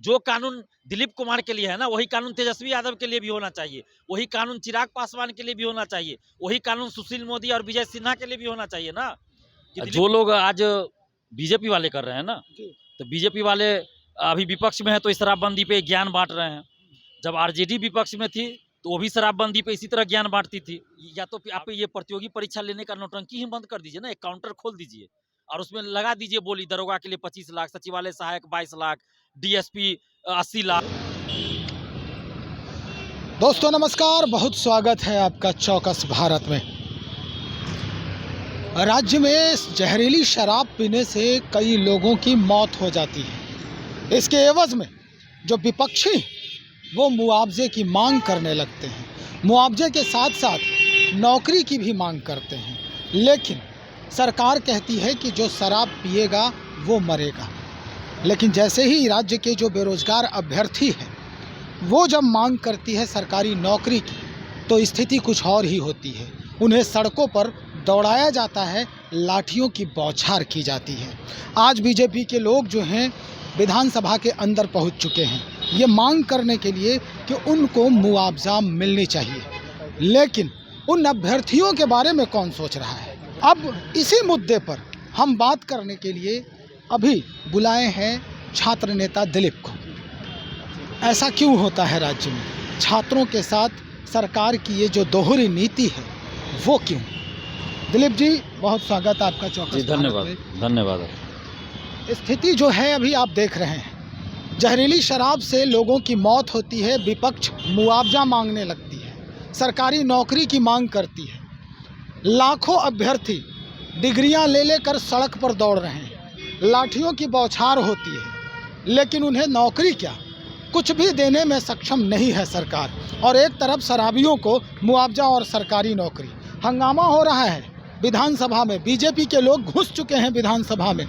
जो कानून दिलीप कुमार के लिए है ना, वही कानून तेजस्वी यादव के लिए भी होना चाहिए, वही कानून चिराग पासवान के लिए भी होना चाहिए, वही कानून सुशील मोदी और विजय सिन्हा के लिए भी होना चाहिए ना। कि जो लोग आज बीजेपी वाले कर रहे हैं ना, तो बीजेपी वाले अभी विपक्ष में है तो इस शराबबंदी पे ज्ञान बांट रहे हैं। जब आरजेडी विपक्ष में थी तो वो भी शराबबंदी पे इसी तरह ज्ञान बांटती थी। या तो आप ये प्रतियोगी परीक्षा लेने का नौटंकी ही बंद कर दीजिए ना, एक काउंटर खोल दीजिए और उसमें लगा दीजिए बोली, दरोगा के लिए 25 लाख, सचिवालय सहायक 22 लाख, डीएसपी 80 लाख। दोस्तों नमस्कार, बहुत स्वागत है आपका चौकस भारत में। राज्य में जहरीली शराब पीने से कई लोगों की मौत हो जाती है। इसके एवज में जो विपक्षी वो मुआवजे की मांग करने लगते हैं, मुआवजे के साथ साथ नौकरी की भी मांग करते हैं। लेकिन सरकार कहती है कि जो शराब पिएगा वो मरेगा। लेकिन जैसे ही राज्य के जो बेरोजगार अभ्यर्थी हैं वो जब मांग करती है सरकारी नौकरी की, तो स्थिति कुछ और ही होती है। उन्हें सड़कों पर दौड़ाया जाता है, लाठियों की बौछार की जाती है। आज बीजेपी के लोग जो हैं विधानसभा के अंदर पहुंच चुके हैं ये मांग करने के लिए कि उनको मुआवजा मिलनी चाहिए। लेकिन उन अभ्यर्थियों के बारे में कौन सोच रहा है? अब इसी मुद्दे पर हम बात करने के लिए अभी बुलाए हैं छात्र नेता दिलीप को। ऐसा क्यों होता है राज्य में? छात्रों के साथ सरकार की ये जो दोहरी नीति है वो क्यों? दिलीप जी, बहुत स्वागत है आपका चौकस। धन्यवाद धन्यवाद। स्थिति जो है अभी आप देख रहे हैं, जहरीली शराब से लोगों की मौत होती है, विपक्ष मुआवजा मांगने लगती है, सरकारी नौकरी की मांग करती है। लाखों अभ्यर्थी डिग्रियां ले लेकर सड़क पर दौड़ रहे हैं, लाठियों की बौछार होती है, लेकिन उन्हें नौकरी क्या, कुछ भी देने में सक्षम नहीं है सरकार। और एक तरफ शराबियों को मुआवजा और सरकारी नौकरी। हंगामा हो रहा है विधानसभा में, बीजेपी के लोग घुस चुके हैं विधानसभा में।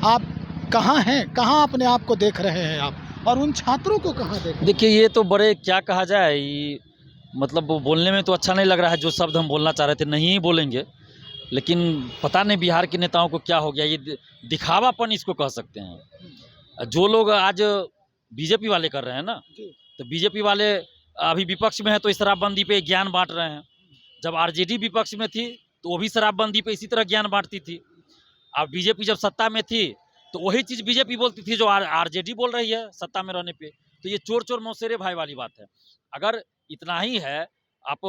आप कहाँ हैं, कहाँ अपने आप को देख रहे हैं आप, और उन छात्रों को कहाँ देख रहे हैं? देखिए, ये तो बड़े क्या कहा जाए, मतलब वो बोलने में तो अच्छा नहीं लग रहा है। जो शब्द हम बोलना चाह रहे थे नहीं ही बोलेंगे, लेकिन पता नहीं बिहार के नेताओं को क्या हो गया, ये दिखावापन इसको कह सकते हैं। जो लोग आज बीजेपी वाले कर रहे हैं ना, तो बीजेपी वाले अभी विपक्ष में है तो इस शराबबंदी पे ज्ञान बांट रहे हैं। जब आरजेडी विपक्ष में थी तो वो भी शराबबंदी पे इसी तरह ज्ञान बांटती थी। अब बीजेपी जब सत्ता में थी तो वही चीज़ बीजेपी बोलती थी जो आरजेडी बोल रही है सत्ता में रहने पे। तो ये चोर चोर मौसेरे भाई वाली बात है। अगर इतना ही है, आप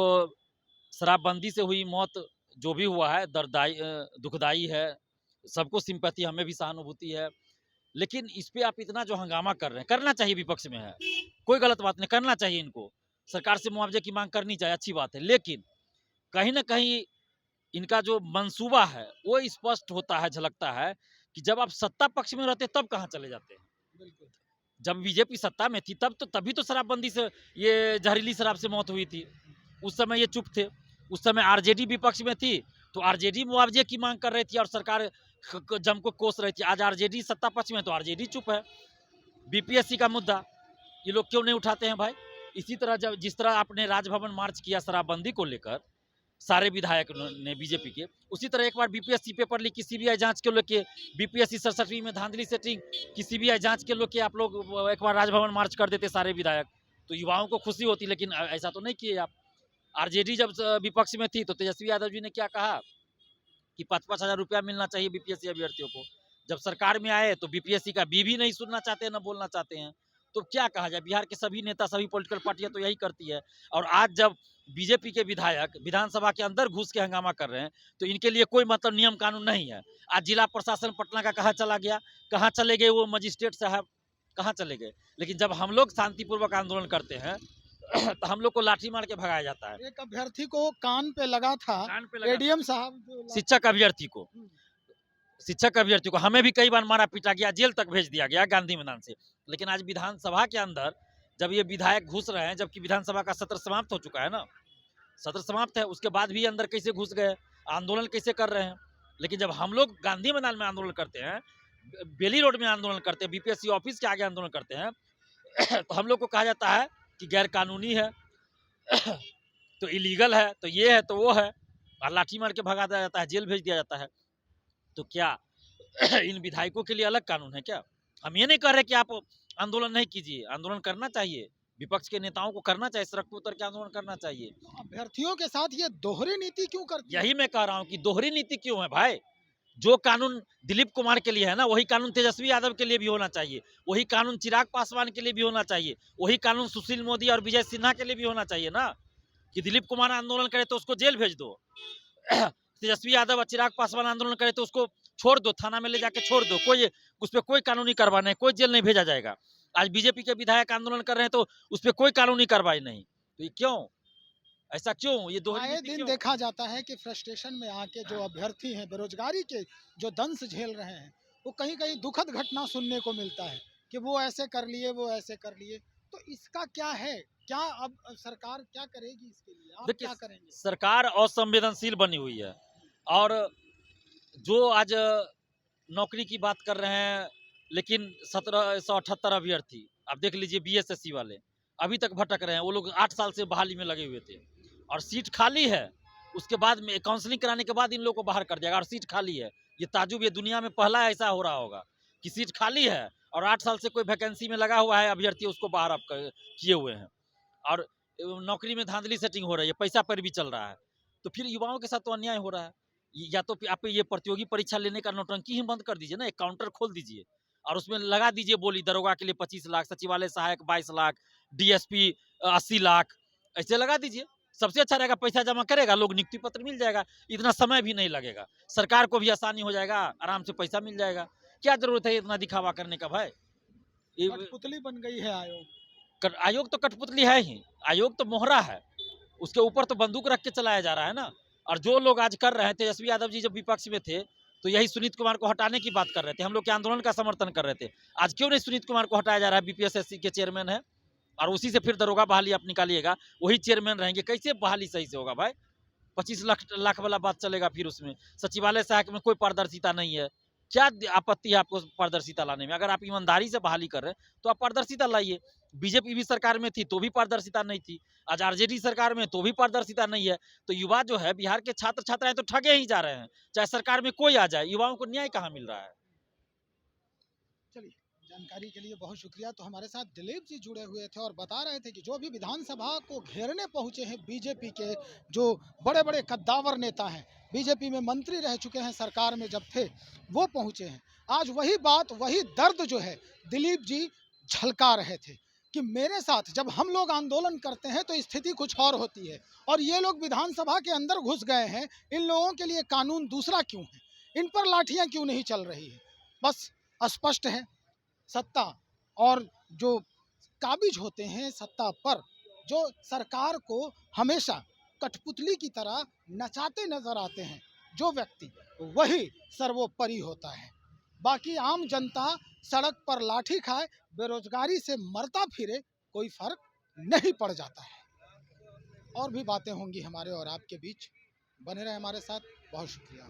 शराबबंदी से हुई मौत जो भी हुआ है दर्ददायी दुखदाई है, सबको सिंपैथी, हमें भी सहानुभूति है। लेकिन इस पे आप इतना जो हंगामा कर रहे हैं, करना चाहिए, विपक्ष में है, कोई गलत बात नहीं, करना चाहिए इनको, सरकार से मुआवजे की मांग करनी चाहिए, अच्छी बात है। लेकिन कहीं ना कहीं इनका जो मंसूबा है वो स्पष्ट होता है, झलकता है कि जब आप सत्ता पक्ष में रहते तब कहाँ चले जाते हैं। जब बीजेपी सत्ता में थी तभी तो शराबबंदी से, ये जहरीली शराब से मौत हुई थी। उस समय ये चुप थे। उस समय आरजेडी विपक्ष में थी तो आरजेडी मुआवजे की मांग कर रही थी और सरकार जम को कोस रही थी। आज आरजेडी सत्ता पक्ष में तो आरजेडी चुप है। बीपीएससी का मुद्दा ये लोग क्यों नहीं उठाते हैं भाई? इसी तरह जब जिस तरह आपने राजभवन मार्च किया शराबबंदी को लेकर, सारे विधायक ने बीजेपी के, उसी तरह एक बार बीपीएससी पेपर लीक की सीबीआई जांच के लेके, बीपीएससी 67 में धांधली सेटिंग की सीबीआई जांच के लेके आप लोग एक बार राजभवन मार्च कर देते सारे विधायक, तो युवाओं को खुशी होती। लेकिन ऐसा तो नहीं किए आप। आरजेडी जब विपक्ष में थी तो तेजस्वी यादव जी ने क्या कहा कि 5-5 हज़ार रुपया मिलना चाहिए बीपीएससी अभ्यर्थियों को। जब सरकार में आए तो बीपीएससी का बी भी नहीं सुनना चाहते हैं, न बोलना चाहते हैं। तो क्या कहा जाए, बिहार के सभी नेता, सभी पॉलिटिकल पार्टियां तो यही करती है। और आज जब बीजेपी के विधायक विधानसभा के अंदर घुस के हंगामा कर रहे हैं तो इनके लिए कोई मतलब नियम कानून नहीं है। आज जिला प्रशासन पटना का कहाँ चला गया, कहाँ चले गए वो मजिस्ट्रेट साहब, कहाँ चले गए? लेकिन जब हम लोग शांतिपूर्वक आंदोलन करते हैं तो हम लोग को लाठी मार के भगाया जाता है। एक अभ्यर्थी को कान पे लगा था, एडीएम साहब, शिक्षक अभ्यर्थी को हमें भी कई बार मारा पीटा गया, जेल तक भेज दिया गया गांधी मैदान से। लेकिन आज विधानसभा के अंदर जब ये विधायक घुस रहे हैं, जबकि विधानसभा का सत्र समाप्त हो चुका है ना, सत्र समाप्त है, उसके बाद भी अंदर कैसे घुस गए, आंदोलन कैसे कर रहे हैं। लेकिन जब हम लोग गांधी मैदान में आंदोलन करते हैं, बेली रोड में आंदोलन करते हैं, बीपीएससी ऑफिस के आगे आंदोलन करते हैं तो हम लोग को कहा जाता है कि गैर कानूनी है तो इलीगल है, तो ये है तो वो है, और लाठी मार के भगा दिया जाता है, जेल भेज दिया जाता है। तो क्या इन विधायकों के लिए अलग कानून है क्या? हम ये नहीं कह रहे कि आप आंदोलन नहीं कीजिए, आंदोलन करना चाहिए, विपक्ष के नेताओं को करना चाहिए, सड़क पे उतर के आंदोलन करना चाहिए। तो अभ्यर्थियों के साथ ये दोहरी नीति क्यों करती है? यही मैं कह रहा हूँ कि दोहरी नीति क्यों है भाई? जो कानून दिलीप कुमार के लिए है ना, वही कानून तेजस्वी यादव के लिए भी होना चाहिए, वही कानून चिराग पासवान के लिए भी होना चाहिए, वही कानून सुशील मोदी और विजय सिन्हा के लिए भी होना चाहिए ना, कि दिलीप कुमार आंदोलन करे तो उसको जेल भेज दो। तेजस्वी यादव और चिराग पासवान आंदोलन करे तो उसको छोड़ दो, थाना में ले जाके छोड़ दो, कोई उस पर कोई कानूनी कार्रवाई नहीं, कोई जेल नहीं भेजा जाएगा। आज बीजेपी के विधायक आंदोलन कर रहे हैं तो उस पर कोई कानूनी कार्रवाई नहीं, तो ये क्यों, ऐसा क्यों? ये दोहरी आए नीति दिन क्यों? देखा जाता है कि फ्रस्ट्रेशन में आके जो अभ्यर्थी हैं, बेरोजगारी के जो दंश झेल रहे हैं, वो कहीं कहीं दुखद घटना सुनने को मिलता है कि वो ऐसे कर लिए, वो ऐसे कर लिए। तो इसका क्या है? क्या अब सरकार क्या करेगी इसके लिए? आप देखिए, क्या करेंगे? सरकार असंवेदनशील बनी हुई है, और जो आज नौकरी की बात कर रहे हैं, लेकिन 1778 अभ्यर्थी, आप देख लीजिए बीएसएससी वाले अभी तक भटक रहे हैं। वो लोग 8 साल से बहाली में लगे हुए थे और सीट खाली है। उसके बाद में काउंसलिंग कराने के बाद इन लोगों को बाहर कर दिया और सीट खाली है। ये ताजुब, ये दुनिया में पहला ऐसा हो रहा होगा कि सीट खाली है और 8 साल से कोई वैकेंसी में लगा हुआ है अभ्यर्थी, उसको बाहर आप किए हुए हैं, और नौकरी में धांधली सेटिंग हो रही है, पैसा पर भी चल रहा है। तो फिर युवाओं के साथ तो अन्याय हो रहा है। या तो आप ये प्रतियोगी परीक्षा लेने का नौटंकी ही बंद कर दीजिए ना, एक काउंटर खोल दीजिए और उसमें लगा दीजिए बोली, दरोगा के लिए 25 लाख, सचिवालय सहायक 22 लाख, डीएसपी 80 लाख, ऐसे लगा दीजिए। सबसे अच्छा रहेगा, पैसा जमा करेगा, लोग नियुक्ति पत्र मिल जाएगा, इतना समय भी नहीं लगेगा, सरकार को भी आसानी हो जाएगा, आराम से पैसा मिल जाएगा। क्या जरूरत है इतना दिखावा करने का भाई? कठपुतली बन गई है आयोग। आयोग तो कठपुतली है ही, आयोग तो मोहरा है, उसके ऊपर तो बंदूक रख के चलाया जा रहा है ना। और जो लोग आज कर रहे हैं, तेजस्वी यादव जी जब विपक्ष में थे तो यही सुनीत कुमार को हटाने की बात कर रहे थे, हम लोग के आंदोलन का समर्थन कर रहे थे। आज क्यों नहीं सुनीत कुमार को हटाया जा रहा है? बीपीएसएससी के चेयरमैन है और उसी से फिर दरोगा बहाली आप निकालिएगा, वही चेयरमैन रहेंगे, कैसे बहाली सही से होगा भाई? 25 लाख वाला बात चलेगा फिर उसमें। सचिवालय सहायक में कोई पारदर्शिता नहीं है, क्या आपत्ति है आपको पारदर्शिता लाने में? अगर आप ईमानदारी से बहाली कर रहे हैं तो आप पारदर्शिता लाइए। बीजेपी भी सरकार में थी तो भी पारदर्शिता नहीं थी, आज आरजेडी सरकार में तो भी पारदर्शिता नहीं है। तो युवा जो है, बिहार के छात्र छात्राएं तो ठगे ही जा रहे हैं, चाहे सरकार में कोई आ जाए, युवाओं को न्याय कहाँ मिल रहा है? चलिए, जानकारी के लिए बहुत शुक्रिया। तो हमारे साथ दिलीप जी जुड़े हुए थे और बता रहे थे कि जो भी विधानसभा को घेरने पहुंचे हैं बीजेपी के जो बड़े बड़े कद्दावर नेता हैं, बीजेपी में मंत्री रह चुके हैं, सरकार में जब थे वो पहुंचे हैं। आज वही बात, वही दर्द जो है दिलीप जी झलका रहे थे कि मेरे साथ जब हम लोग आंदोलन करते हैं तो स्थिति कुछ और होती है, और ये लोग विधानसभा के अंदर घुस गए हैं, इन लोगों के लिए कानून दूसरा क्यों है, इन पर लाठियां क्यों नहीं चल रही है? बस स्पष्ट है, सत्ता और जो काबिज होते हैं सत्ता पर, जो सरकार को हमेशा कठपुतली की तरह नचाते नजर आते हैं जो व्यक्ति, वही सर्वोपरि होता है। बाकी आम जनता सड़क पर लाठी खाए, बेरोजगारी से मरता फिरे, कोई फर्क नहीं पड़ जाता है। और भी बातें होंगी हमारे और आपके बीच, बने रहे हमारे साथ। बहुत शुक्रिया।